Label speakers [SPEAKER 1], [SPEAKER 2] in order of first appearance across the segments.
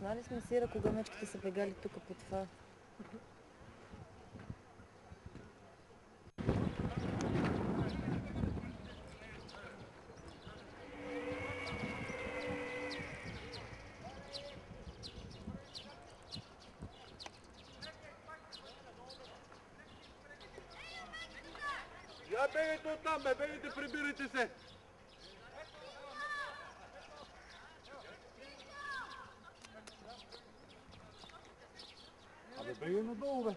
[SPEAKER 1] Знали сме сира, кога мечките са бегали тук по това.
[SPEAKER 2] Я бегайте оттам, бе, бегайте, прибирайте се! Абе, бегай надолу, бе!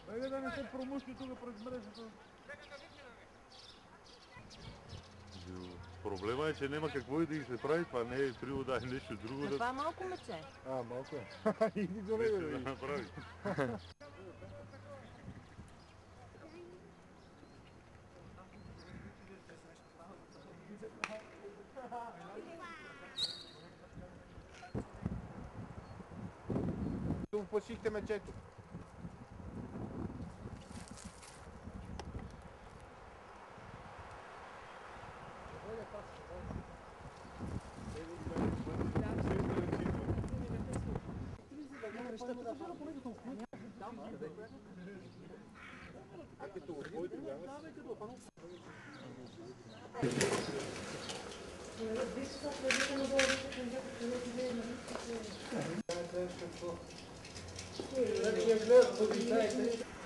[SPEAKER 2] Бегай да не се промуши тук през мрежата. Проблема е, че няма какво и да ги се прави, това не е привода, е нещо друго.
[SPEAKER 1] Но това е малко мече.
[SPEAKER 2] Малко е. Иди до него да направи. Опасихте мечето.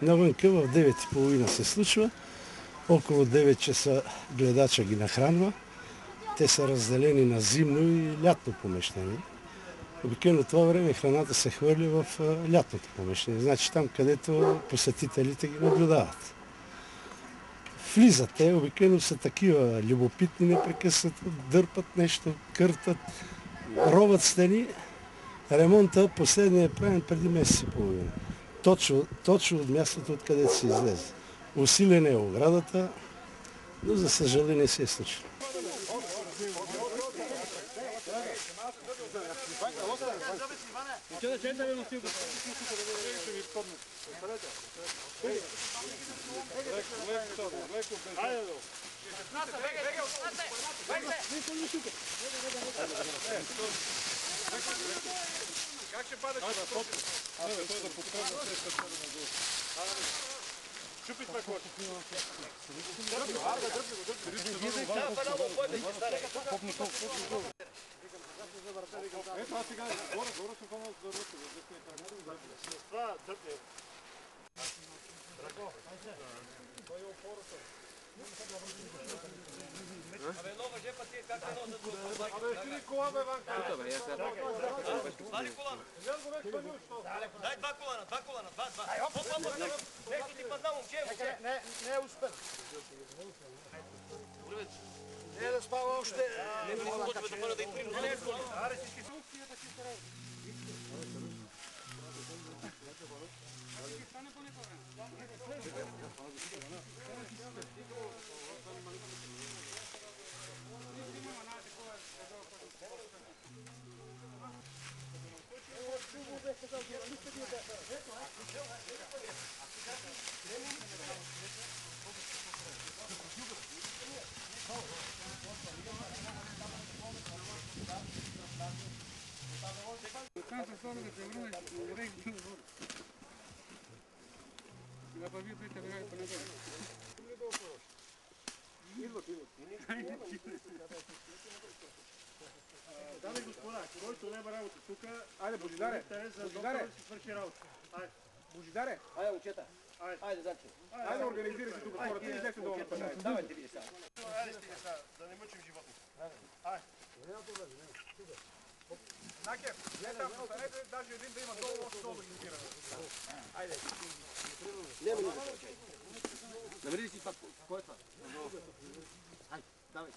[SPEAKER 3] Навънка в 9:30 се случва. Около 9 часа гледача ги нахранва. Те са разделени на зимно и лятно помещение. Обикновено това време храната се хвърли в лятното помещение. Значи там, където посетителите ги наблюдават. Влизат те, обикновено са такива любопитни, непрекъснато дърпат нещо, къртат, роват стени. Ремонта последния е правен преди месец и половина. Точно от мястото, откъдето се излезе. Усилена е оградата, но за съжаление се е случило.
[SPEAKER 2] Как ще падаш? Той да подкрепя срещата надолу. Шупи това коти. Ето аз сега горе съм хванал за ръка. Това дърпи. Драго, той е опората. Абе, едно въже пъти е как едно за това. Абе, стили кола, бе, Ванка. Тука, бе, я сега. Свали колана. Дай два колана, два. Нещо ти падна, момче. Не е успен. Не е да спава още. Не е да бъде да и примно. Аре, всички са. Дами и господа, който няма работа тук, айде, Божидаре, Божидаре, айде, момчета, айде, заче. Айде, организирай се тук хората и излезте долу на пътя. Давайте ви сега. Айде, стига сега, да не мъчим животните. Айде. Накев, не там, останете даже един да има долу, още долу да ги спира. Айде. Няма нужда. Намери си това, кой е това? Айде, давай.